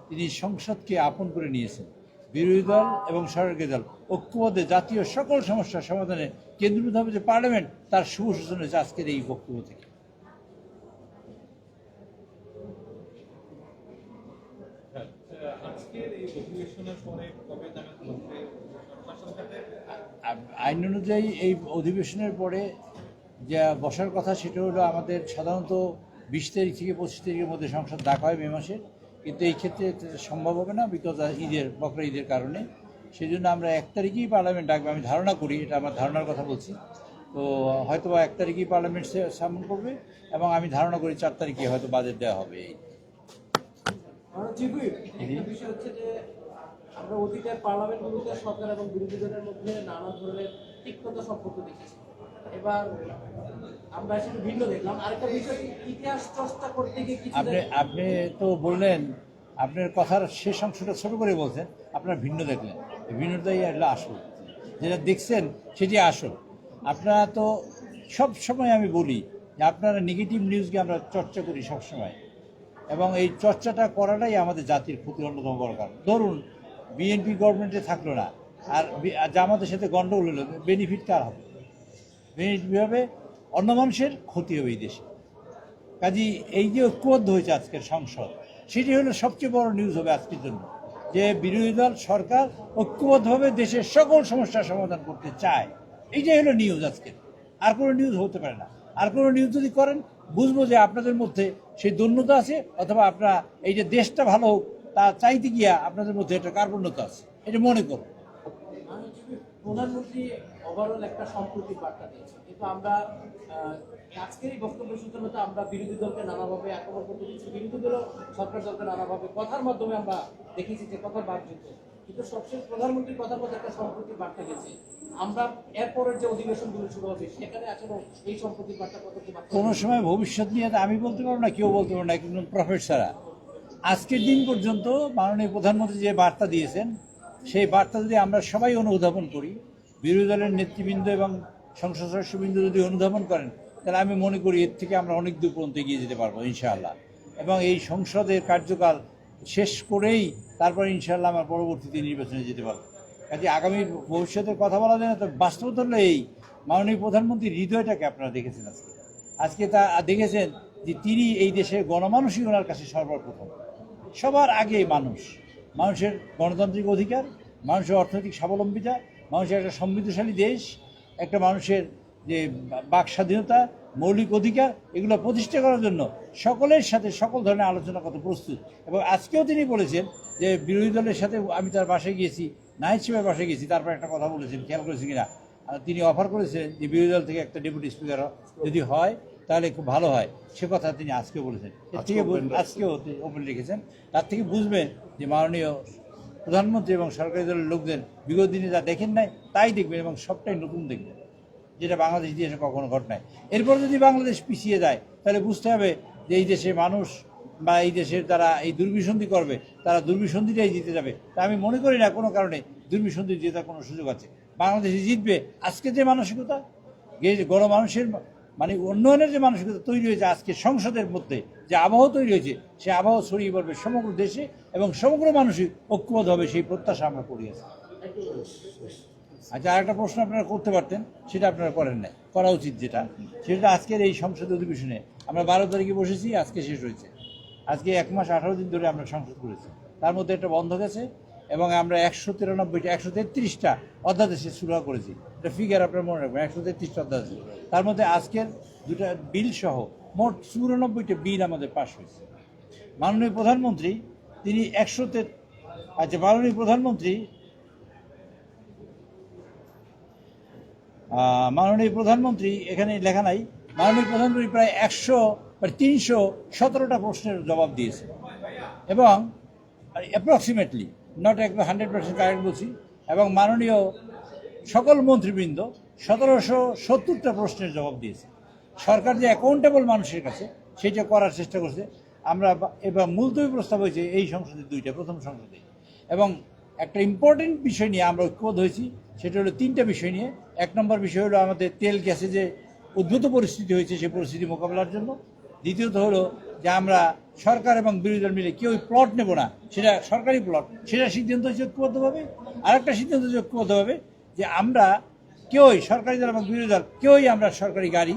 তিনি সংসদকে আপন করে নিয়েছেন। বিরোধী দল এবং সরকারি দল ঐক্যবদ্ধে জাতীয় সকল সমস্যার সমাধানে কেন্দ্রীভূত হবে যে পার্লামেন্ট, তার শুভ সূচনা হয়েছে আজকের এই বক্তব্য থেকে। আইন অনুযায়ী এই অধিবেশনের পরে যা বসার কথা সেটা হলো আমাদের সাধারণত 20 তারিখ থেকে 25 তারিখের মধ্যে সংসদ ডাকা হয় মে মাসের, কিন্তু এই ক্ষেত্রে সম্ভব হবে না বিকজ বকরা ঈদের কারণে। সেই জন্য আমরা 1 তারিখেই পার্লামেন্ট ডাকবো, আমি ধারণা করি, এটা আমার ধারণার কথা বলছি। তো হয়তো বা 1 তারিখেই পার্লামেন্ট সামন করবে এবং আমি ধারণা করি 4 তারিখে হয়তো বাজেট দেওয়া হবে। আমরা অতীতের পার্লামেন্টগুলোতে সরকার এবং বিরোধী দলের মধ্যে নানা ধরনের তিক্ততা সম্পর্ক দেখেছি। এবার আমরা সেটা ভিন্ন দেখলাম। আরেকটা বিষয়, ইতিহাস চর্চা করতে গিয়ে কিছু আপনি তো বললেন, আপনার কথার শেষ অংশটা ছোট করে বলছেন আপনারা ভিন্ন দেখলেন। ভিন্নতাই আসল, যেটা দেখছেন সেটি আসল। আপনারা তো সব সময় আমি বলি যে আপনারা নেগেটিভ নিউজকে আমরা চর্চা করি সবসময়, এবং এই চর্চাটা করাটাই আমাদের জাতির ক্ষতির অন্যতম বড় কারণ। ধরুন বিএনপি গভর্নমেন্টে থাকলো না, আর জামাতের সাথে গন্ডগোল হলো, বেনিফিট কার হবে? বেনিফিট হবে অন্য মানুষের, ক্ষতি হবে এই দেশে। কাজী এই যে ঐক্যবদ্ধ হয়েছে আজকের সংসদ, সেটি হলো সবচেয়ে বড় নিউজ হবে আজকের জন্য, যে বিরোধী দল সরকার ঐক্যবদ্ধভাবে দেশের সকল সমস্যার সমাধান করতে চায়। এইটাই হলো নিউজ আজকের, আর কোনো নিউজ হতে পারে না। আর কোনো নিউজ যদি করেন বুঝবো যে আপনাদের মধ্যে সেই দৈন্যতা আছে, অথবা আপনারা এই যে দেশটা ভালো হোক তা চাইতে গিয়া আপনাদের মধ্যে একটা কার্পণ্যতা আছে, এটা মনে করুন। প্রধানমন্ত্রী ওভারঅল একটা সম্প্রীতির বার্তা দিয়েছে, কিন্তু আমরা আজকের এই বক্তব্য সূচনাতে আমরা বিরোধী দলকে নানাভাবে আক্রমণ করতে দিচ্ছি, বিরোধী দলও সরকার দলকে নানাভাবে কথার মাধ্যমে আমরা দেখেছি যে কথা বার্জিত, কিন্তু সবশেষ প্রধানমন্ত্রীর কথার মধ্যে একটা সম্প্রীতির বার্তা গেছে। আমরা এরপরের যে অধিবেশনগুলো শুরু হবে সেখানে আসলে এই সম্প্রীতির বার্তা কতটুকু কোনো সময় ভবিষ্যৎ নিয়ে আমি বলতে পারবো না, কেউ বলতে পারবো না, একজন প্রফেসরা। আজকের দিন পর্যন্ত মাননীয় প্রধানমন্ত্রী যে বার্তা দিয়েছেন, সেই বার্তা যদি আমরা সবাই অনুধাবন করি, বিরোধী দলের নেতৃবৃন্দ এবং সংসদ সদস্যবৃন্দ যদি অনুধাবন করেন, তাহলে আমি মনে করি এর থেকে আমরা অনেক দূর পর্যন্ত এগিয়ে যেতে পারবো ইনশাআল্লাহ। এবং এই সংসদের কার্যকাল শেষ করেই তারপর ইনশাআল্লাহ আমরা পরবর্তীতে নির্বাচনে যেতে পারবো। কাজে আগামী ভবিষ্যতের কথা বলা যায় না, তো বাস্তবতা হলো এই মাননীয় প্রধানমন্ত্রীর হৃদয়টাকে আপনারা দেখেছেন আজকে তা দেখেছেন যে তিনি এই দেশের গণমানুষই ওনার কাছে সর্বপ্রথম, সবার আগে মানুষের গণতান্ত্রিক অধিকার, মানুষের অর্থনৈতিক স্বাবলম্বিতা, মানুষের একটা সমৃদ্ধশালী দেশ, একটা মানুষের যে বাক স্বাধীনতা, মৌলিক অধিকার, এগুলো প্রতিষ্ঠা করার জন্য সকলের সাথে সকল ধরনের আলোচনা করতে প্রস্তুত। এবং আজকেও তিনি বলেছেন যে বিরোধী দলের সাথে, আমি তার বাসায় গিয়েছি, নাহিদ সাহেবের বাসায় গেছি, তারপর একটা কথা বলেছেন, খেয়াল করেছি কিনা, তিনি অফার করেছেন যে বিরোধী দল থেকে একটা ডেপুটি স্পিকার যদি হয় তাহলে খুব ভালো হয়, সে কথা তিনি আজকেও বলেছেন। এর থেকে আজকেও ওপেন রেখেছেন। তার থেকে বুঝবেন যে মাননীয় প্রধানমন্ত্রী এবং সরকারি দলের লোকদের বিগত দিনে যা দেখেন নাই তাই দেখবেন, এবং সবটাই নতুন দেখবেন, যেটা বাংলাদেশ ইতিহাসে কখনো ঘটনায়। এরপর যদি বাংলাদেশ পিছিয়ে যায় তাহলে বুঝতে হবে যে এই দেশে মানুষ বা এই দেশের যারা এই দুর্বিসন্ধি করবে তারা দুর্বিসন্ধিটাই জিতে যাবে। তা আমি মনে করি না কোনো কারণে দুর্বিসন্ধি জেতার কোনো সুযোগ আছে। বাংলাদেশে জিতবে আজকে যে মানসিকতা, গণমানুষের মানে উন্নয়নের যে মানসিকতা তৈরি হয়েছে আজকে সংসদের মধ্যে, যে আবহাওয়া তৈরি হয়েছে, সে আবহাওয়া ছড়িয়ে পড়বে সমগ্র দেশে এবং সমগ্র মানুষই ঐক্যবদ্ধ হবে, সেই প্রত্যাশা আমরা করি আছি। আচ্ছা, আরেকটা প্রশ্ন আপনারা করতে পারতেন, সেটা আপনারা করেন নাই, করা উচিত যেটা, সেটা আজকের এই সংসদ অধিবেশনে আমরা 12 তারিখে বসেছি, আজকে শেষ হয়েছে। আজকে 1 মাস 18 দিন ধরে আমরা সংসদ করেছি, তার মধ্যে একটা বন্ধ গেছে, এবং আমরা 133টা অধ্যাদেশ শুরু করেছি। এটা ফিগার আপনার মনে রাখবেন, 133টা অধ্যাদেশ। তার মধ্যে আজকের 2টা বিল সহ মোট 94টা বিল আমাদের পাশ হয়েছে। মাননীয় প্রধানমন্ত্রী তিনি মাননীয় প্রধানমন্ত্রী এখানে লেখা নাই, মাননীয় প্রধানমন্ত্রী প্রায় 317টা প্রশ্নের জবাব দিয়েছে, এবং অ্যাপ্রক্সিমেটলি, নট একদম 100% কারেক্ট বলছি, এবং মাননীয় সকল মন্ত্রীবৃন্দ 1770টা প্রশ্নের জবাব দিয়েছে। সরকার যে অ্যাকাউন্টেবল মানুষের কাছে, সেটা করার চেষ্টা করছে। আমরা এবার মুলতবি প্রস্তাব হয়েছে এই সংসদে 2টা, প্রথম সংসদে। এবং একটা ইম্পর্টেন্ট বিষয় নিয়ে আমরা ঐক্যবদ্ধ হয়েছি, সেটা হলো 3টা বিষয় নিয়ে। 1 নম্বর বিষয় হলো আমাদের তেল গ্যাসে যে উদ্ভূত পরিস্থিতি হয়েছে সেই পরিস্থিতি মোকাবেলার জন্য। দ্বিতীয়ত হলো যে আমরা সরকার এবং বিরোধী দল মিলে কেউই প্লট নেব না, সেটা সরকারি প্লট, সেটা সিদ্ধান্ত হচ্ছে ঐক্যবদ্ধভাবে। আরেকটা সিদ্ধান্ত হচ্ছে ঐক্যবদ্ধভাবে যে আমরা কেউই, সরকারি দল এবং বিরোধী দল কেউই আমরা সরকারি গাড়ি